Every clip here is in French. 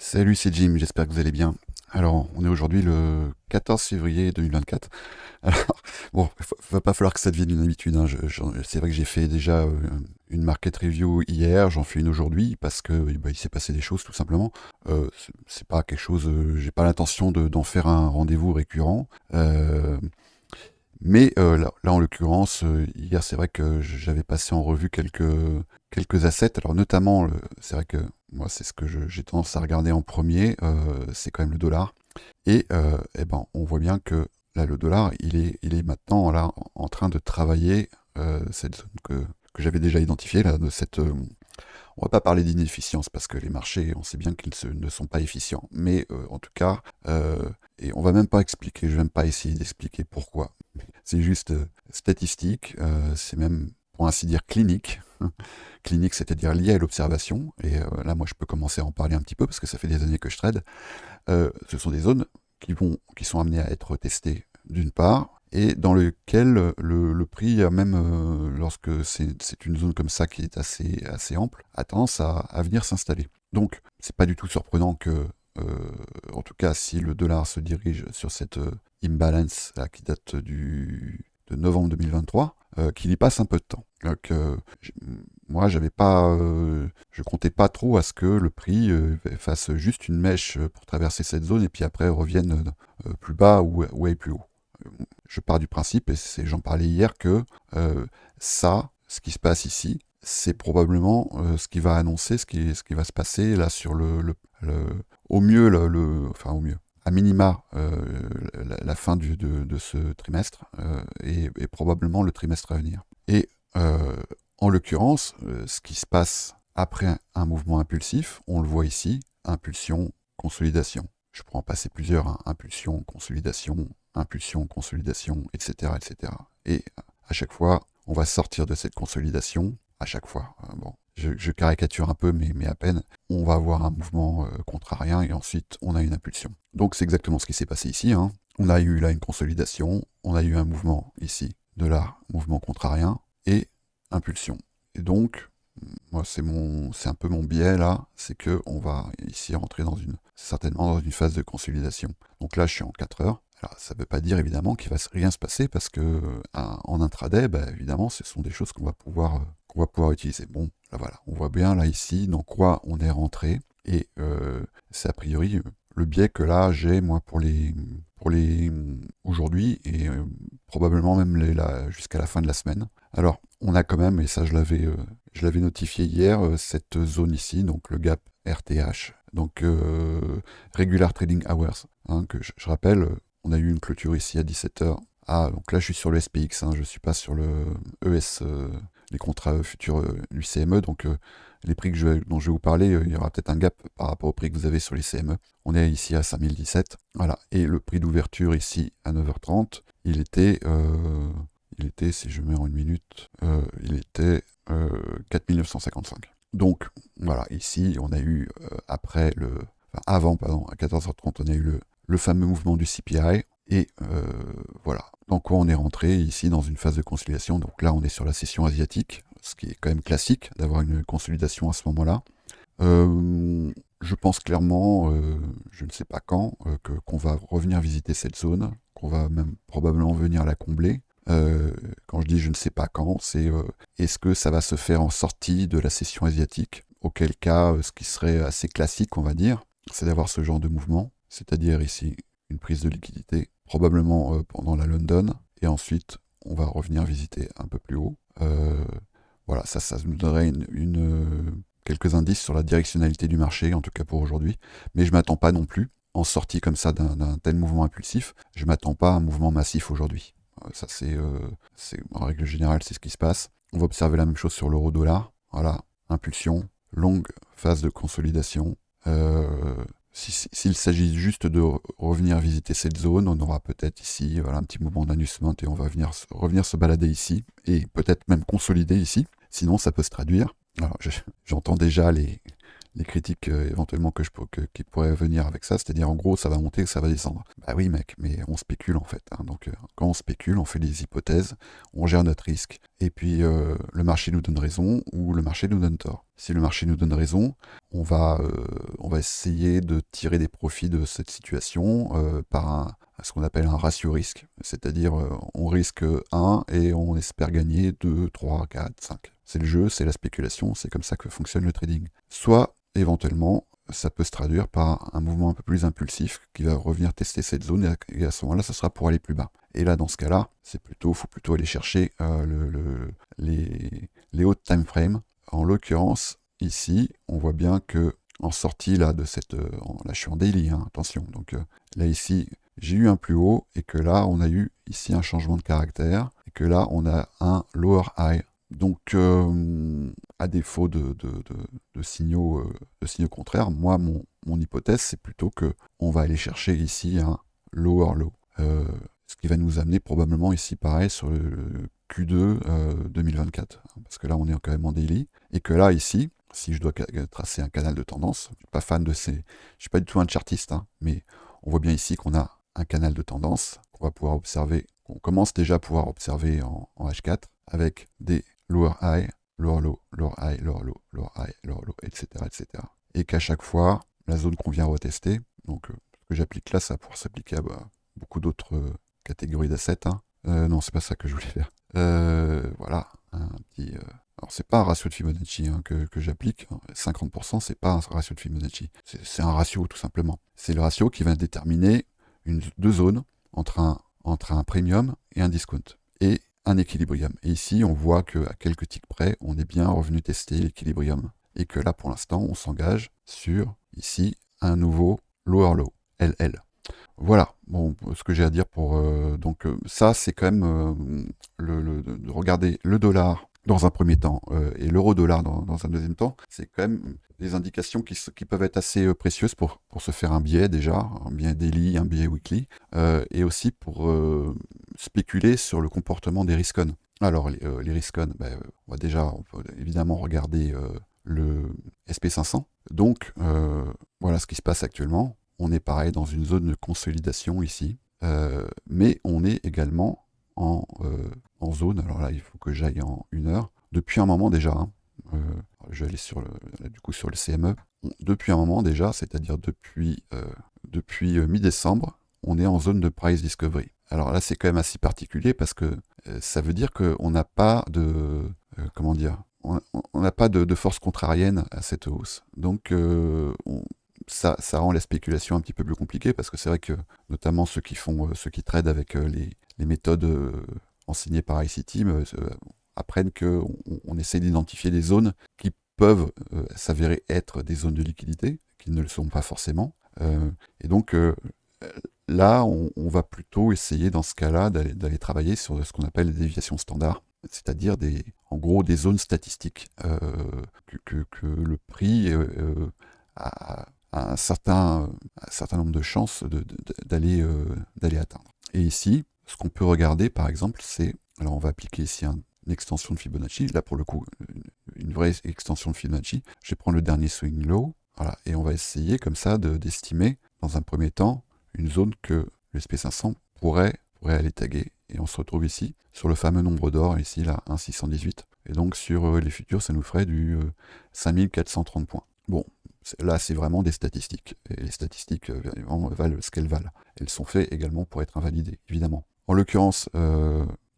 Salut, c'est Jim, j'espère que vous allez bien. Alors, on est aujourd'hui le 14 février 2024. Alors, bon, va pas falloir que ça devienne une habitude, hein. C'est vrai que j'ai fait déjà une market review hier, j'en fais une aujourd'hui parce que bah, il s'est passé des choses tout simplement. C'est pas quelque chose, j'ai pas l'intention d'en faire un rendez-vous récurrent. Mais là, en l'occurrence, hier, c'est vrai que j'avais passé en revue quelques assets. Alors, notamment, c'est vrai que moi, c'est ce que j'ai tendance à regarder en premier, c'est quand même le dollar. Et, eh ben, on voit bien que là, le dollar, il est maintenant là, en train de travailler cette zone que j'avais déjà identifiée, là, de cette. On va pas parler d'inefficience parce que les marchés, on sait bien qu'ils ne sont pas efficients. Mais en tout cas, et on va même pas expliquer, je vais même pas essayer d'expliquer pourquoi. C'est juste statistique, c'est même pour ainsi dire clinique. Clinique, c'est-à-dire lié à l'observation. Et là, moi, je peux commencer à en parler un petit peu parce que ça fait des années que je trade. Ce sont des zones qui sont amenées à être testées d'une part, et dans lequel le prix, même lorsque c'est une zone comme ça qui est assez ample, a tendance à venir s'installer. Donc, c'est pas du tout surprenant que, en tout cas, si le dollar se dirige sur cette imbalance là, qui date de novembre 2023, qu'il y passe un peu de temps. Donc, moi, je comptais pas trop à ce que le prix fasse juste une mèche pour traverser cette zone et puis après revienne plus bas ou aille plus haut. Je pars du principe, et j'en parlais hier, que ce qui se passe ici, c'est probablement ce qui va annoncer ce qui va se passer là sur au mieux, enfin au mieux, à minima, la fin de ce trimestre et probablement le trimestre à venir. Et en l'occurrence, ce qui se passe après un mouvement impulsif, on le voit ici, impulsion, consolidation. Je pourrais en passer plusieurs, hein, impulsion, consolidation, etc., etc. Et à chaque fois, on va sortir de cette consolidation, à chaque fois. Bon, je caricature un peu, mais à peine. On va avoir un mouvement contrarien et ensuite on a une impulsion. Donc c'est exactement ce qui s'est passé ici, hein. On a eu là une consolidation, on a eu un mouvement ici, de là, mouvement contrarien et impulsion. Et donc, moi, c'est un peu mon biais là, c'est que on va ici rentrer certainement dans une phase de consolidation. Donc là, je suis en 4 heures. Alors, ça ne veut pas dire évidemment qu'il va rien se passer parce que en intraday, bah, évidemment, ce sont des choses qu'on va pouvoir utiliser. Bon, là voilà, on voit bien là ici dans quoi on est rentré et c'est a priori le biais que là j'ai moi pour les aujourd'hui et probablement même jusqu'à la fin de la semaine. Alors, on a quand même, et ça je l'avais notifié hier, cette zone ici, donc le gap RTH, donc Regular Trading Hours, hein, que je rappelle, on a eu une clôture ici à 17h. Ah, donc là je suis sur le SPX, hein, je ne suis pas sur le ES, les contrats futurs du CME, donc les prix dont je vais vous parler, il y aura peut-être un gap par rapport au prix que vous avez sur les CME. On est ici à 5017, voilà, et le prix d'ouverture ici à 9h30, si je mets en une minute, il était 4955. Donc voilà, ici on a eu avant, à 14h30, on a eu le fameux mouvement du CPI. Et voilà, dans quoi on est rentré ici dans une phase de consolidation. Donc là on est sur la session asiatique, ce qui est quand même classique d'avoir une consolidation à ce moment-là. Je pense clairement, je ne sais pas quand, qu'on va revenir visiter cette zone, qu'on va même probablement venir la combler. Quand je dis je ne sais pas quand, c'est est-ce que ça va se faire en sortie de la session asiatique? Auquel cas, ce qui serait assez classique, on va dire, c'est d'avoir ce genre de mouvement, c'est-à-dire ici une prise de liquidité, probablement pendant la London, et ensuite on va revenir visiter un peu plus haut. Voilà, ça nous donnerait quelques indices sur la directionnalité du marché, en tout cas pour aujourd'hui, mais je ne m'attends pas non plus, en sortie comme ça d'un tel mouvement impulsif, je ne m'attends pas à un mouvement massif aujourd'hui. Ça, en règle générale, c'est ce qui se passe. On va observer la même chose sur l'euro-dollar. Voilà, impulsion, longue phase de consolidation. S'il s'agit juste de revenir visiter cette zone, on aura peut-être ici voilà, un petit mouvement d'annulment et on va revenir se balader ici et peut-être même consolider ici. Sinon, ça peut se traduire. Alors, j'entends déjà les les critiques éventuellement qui pourraient venir avec ça, c'est-à-dire en gros ça va monter, ça va descendre. Bah oui mec, mais on spécule en fait, hein. Donc quand on spécule, on fait des hypothèses, on gère notre risque, et puis le marché nous donne raison ou le marché nous donne tort. Si le marché nous donne raison, on va essayer de tirer des profits de cette situation par ce qu'on appelle un ratio risque, c'est-à-dire on risque 1 et on espère gagner 2, 3, 4, 5. C'est le jeu, c'est la spéculation, c'est comme ça que fonctionne le trading. Soit, éventuellement, ça peut se traduire par un mouvement un peu plus impulsif qui va revenir tester cette zone et à ce moment-là, ça sera pour aller plus bas. Et là, dans ce cas-là, faut plutôt aller chercher les hautes time frames. En l'occurrence, ici, on voit bien que en sortie là de cette, là je suis en daily, hein, attention. Donc là ici, j'ai eu un plus haut et que là, on a eu ici un changement de caractère et que là, on a un lower high. Donc, à défaut de signaux contraires, moi, mon hypothèse, c'est plutôt que on va aller chercher ici un lower low. Ce qui va nous amener probablement ici, pareil, sur le Q2 2024. Parce que là, on est quand même en daily. Et que là, ici, si je dois tracer un canal de tendance, je ne suis pas fan je suis pas du tout un chartiste, hein, mais on voit bien ici qu'on a un canal de tendance qu'on va pouvoir observer, qu'on commence déjà à pouvoir observer en H4 avec des lower high, lower low, lower high, lower low, lower high, lower low, etc., etc. Et qu'à chaque fois, la zone qu'on vient retester, donc ce que j'applique là, ça va pouvoir s'appliquer à beaucoup d'autres catégories d'assets. Hein. Non, c'est pas ça que je voulais faire. Voilà, un petit... alors, c'est pas un ratio de Fibonacci hein, que j'applique. 50%, c'est pas un ratio de Fibonacci. C'est un ratio, tout simplement. C'est le ratio qui va déterminer deux zones entre un premium et un discount. Et un équilibrium. Et ici, on voit qu'à quelques ticks près, on est bien revenu tester l'équilibrium. Et que là, pour l'instant, on s'engage sur, ici, un nouveau lower low, LL. Voilà, bon, ce que j'ai à dire pour... ça, c'est quand même de regarder le dollar dans un premier temps et l'euro-dollar dans un deuxième temps, c'est quand même des indications qui peuvent être assez précieuses pour se faire un biais déjà, un biais daily, un biais weekly, et aussi pour spéculer sur le comportement des risk-on. Alors, les risk-on, on peut évidemment regarder le SP500. Donc, voilà ce qui se passe actuellement. On est pareil dans une zone de consolidation ici, mais on est également en zone. Alors là, il faut que j'aille en 1 heure. Depuis un moment déjà, hein, je vais aller sur le CME. Depuis un moment déjà, c'est-à-dire depuis mi-décembre, on est en zone de price discovery. Alors là, c'est quand même assez particulier parce que ça veut dire qu'on n'a pas de... comment dire, on n'a pas de force contrarienne à cette hausse. Donc, ça rend la spéculation un petit peu plus compliquée parce que c'est vrai que notamment ceux qui tradent avec les méthodes enseignées par ICT apprennent qu'on essaie d'identifier des zones qui peuvent s'avérer être des zones de liquidité, qui ne le sont pas forcément. Et donc là, on va plutôt essayer dans ce cas-là d'aller travailler sur ce qu'on appelle les déviations standards, c'est-à-dire en gros des zones statistiques que le prix a un certain nombre de chances d'aller atteindre. Et ici, ce qu'on peut regarder par exemple, c'est, alors on va appliquer ici une extension de Fibonacci, là pour le coup une vraie extension de Fibonacci, je vais prendre le dernier swing low, voilà, et on va essayer comme ça d'estimer dans un premier temps une zone que le SP500 pourrait aller taguer. Et on se retrouve ici sur le fameux nombre d'or, ici là 1,618. Et donc sur les futurs, ça nous ferait du 5430 points. Bon, là c'est vraiment des statistiques. Et les statistiques valent ce qu'elles valent. Elles sont faites également pour être invalidées, évidemment. En l'occurrence,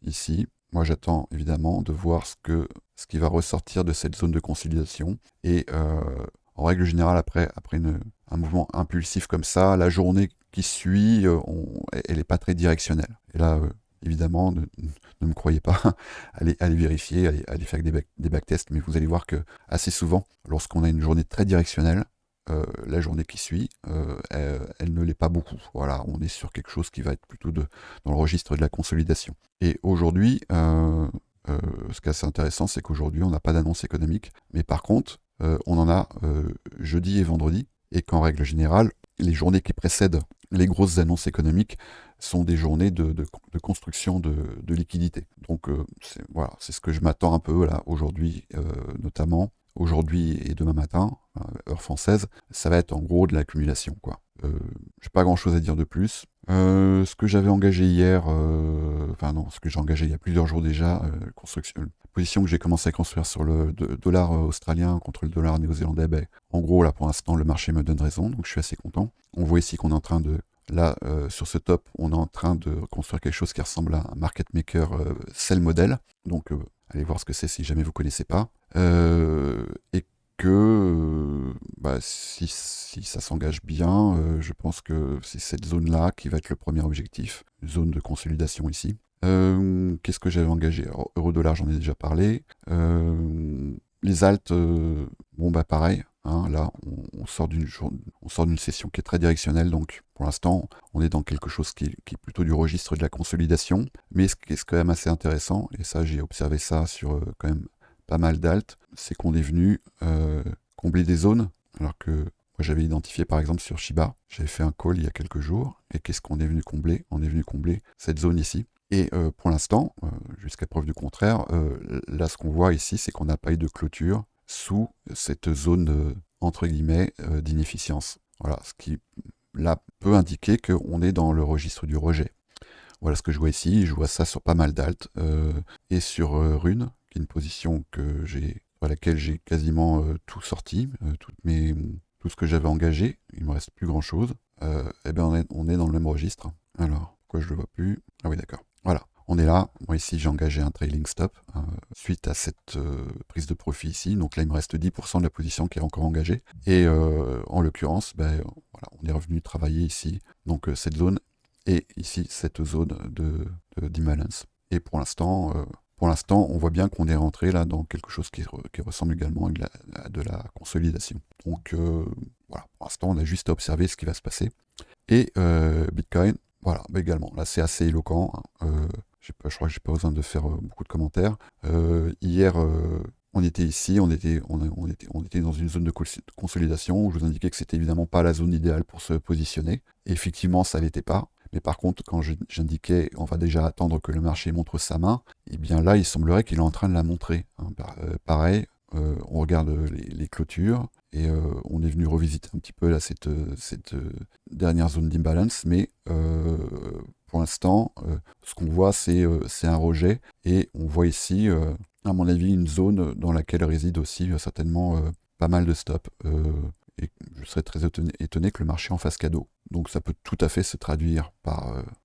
ici, moi j'attends évidemment de voir ce qui va ressortir de cette zone de consolidation. Et en règle générale, après un mouvement impulsif comme ça, la journée qui suit, elle n'est pas très directionnelle. Et là, évidemment, ne me croyez pas, allez vérifier, allez faire des backtests, mais vous allez voir que assez souvent, lorsqu'on a une journée très directionnelle, la journée qui suit, elle ne l'est pas beaucoup. Voilà, on est sur quelque chose qui va être plutôt dans le registre de la consolidation. Et aujourd'hui, ce qui est assez intéressant, c'est qu'aujourd'hui, on n'a pas d'annonce économique, mais par contre, on en a jeudi et vendredi, et qu'en règle générale, les journées qui précèdent les grosses annonces économiques sont des journées de construction de liquidités. Donc voilà, c'est ce que je m'attends un peu là aujourd'hui, notamment aujourd'hui et demain matin, heure française, ça va être en gros de l'accumulation, quoi. J'ai pas grand chose à dire de plus. Ce que j'avais engagé hier, enfin non, ce que j'ai engagé il y a plusieurs jours déjà, construction, position que j'ai commencé à construire sur le dollar australien contre le dollar néo-zélandais, ben, en gros là pour l'instant le marché me donne raison, donc je suis assez content. On voit ici qu'on est en train de, là sur ce top, on est en train de construire quelque chose qui ressemble à un market maker sell model, donc allez voir ce que c'est si jamais vous connaissez pas. Et que bah, si ça s'engage bien, je pense que c'est cette zone-là qui va être le premier objectif, zone de consolidation ici. Qu'est-ce que j'avais engagé? Alors, euro-dollar, j'en ai déjà parlé. Les alts, bon bah pareil, hein, là on sort d'une session qui est très directionnelle, donc pour l'instant on est dans quelque chose qui est plutôt du registre de la consolidation, mais ce qui est quand même assez intéressant, et ça j'ai observé ça sur quand même pas mal d'alt, c'est qu'on est venu combler des zones, alors que moi j'avais identifié par exemple sur Shiba, j'avais fait un call il y a quelques jours, et qu'est-ce qu'on est venu combler? On est venu combler cette zone ici. Et pour l'instant, jusqu'à preuve du contraire, là ce qu'on voit ici, c'est qu'on n'a pas eu de clôture sous cette zone entre guillemets d'inefficience. Voilà, ce qui là peut indiquer qu'on est dans le registre du rejet. Voilà ce que je vois ici, je vois ça sur pas mal d'alt, et sur Rune, qui est une position sur laquelle j'ai quasiment tout sorti, tout ce que j'avais engagé, il me reste plus grand chose. Et bien on est dans le même registre. Alors, pourquoi je le vois plus? Ah oui, d'accord. Voilà, on est là. Moi ici j'ai engagé un trailing stop suite à cette prise de profit ici. Donc là il me reste 10% de la position qui est encore engagée. Et en l'occurrence, ben, voilà, on est revenu travailler ici. Donc cette zone et ici cette zone d'imbalance. Et pour l'instant, on voit bien qu'on est rentré là dans quelque chose qui ressemble également à de la consolidation. Donc voilà, pour l'instant on a juste à observer ce qui va se passer. Et Bitcoin, voilà, bah également, là c'est assez éloquent. Hein. Je crois que j'ai pas besoin de faire beaucoup de commentaires. Hier, on était ici, on était dans une zone de consolidation où je vous indiquais que c'était évidemment pas la zone idéale pour se positionner. Et effectivement, ça l'était pas. Mais par contre, quand j'indiquais on va déjà attendre que le marché montre sa main, et bien là, il semblerait qu'il est en train de la montrer. Hein. Pareil, on regarde les clôtures et on est venu revisiter un petit peu là, cette dernière zone d'imbalance, mais pour l'instant, ce qu'on voit, c'est un rejet et on voit ici, à mon avis, une zone dans laquelle réside aussi certainement pas mal de stops. Et je serais très étonné que le marché en fasse cadeau. Donc ça peut tout à fait se traduire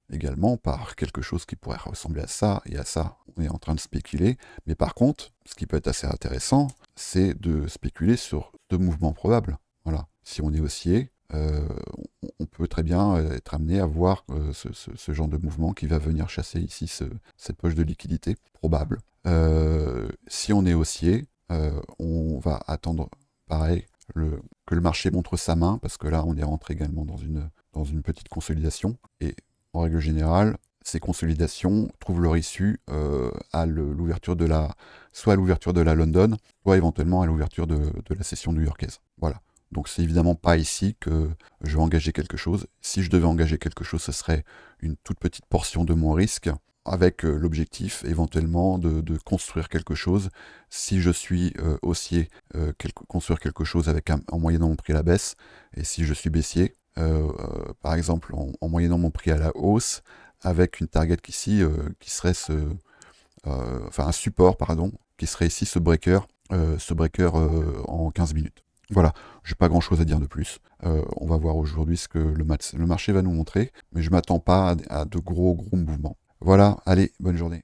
également par quelque chose qui pourrait ressembler à ça, et à ça, on est en train de spéculer. Mais par contre, ce qui peut être assez intéressant, c'est de spéculer sur deux mouvements probables. Voilà. Si on est haussier, on peut très bien être amené à voir ce genre de mouvement qui va venir chasser ici cette poche de liquidité probable. Si on est haussier, on va attendre, pareil, que le marché montre sa main, parce que là, on est rentré également dans une petite consolidation. Et en règle générale, ces consolidations trouvent leur issue à l'ouverture soit à l'ouverture de la London, soit éventuellement à l'ouverture de la session new-yorkaise. Voilà. Donc c'est évidemment pas ici que je vais engager quelque chose. Si je devais engager quelque chose, ce serait une toute petite portion de mon risque, avec l'objectif éventuellement de construire quelque chose. Si je suis haussier, construire quelque chose en moyennant mon prix à la baisse, et si je suis baissier, par exemple en moyennant mon prix à la hausse, avec une target ici qui serait un support, pardon, qui serait ici ce breaker en 15 minutes. Voilà, j'ai pas grand chose à dire de plus. On va voir aujourd'hui ce que le marché va nous montrer, mais je m'attends pas à de gros mouvements. Voilà, allez, bonne journée.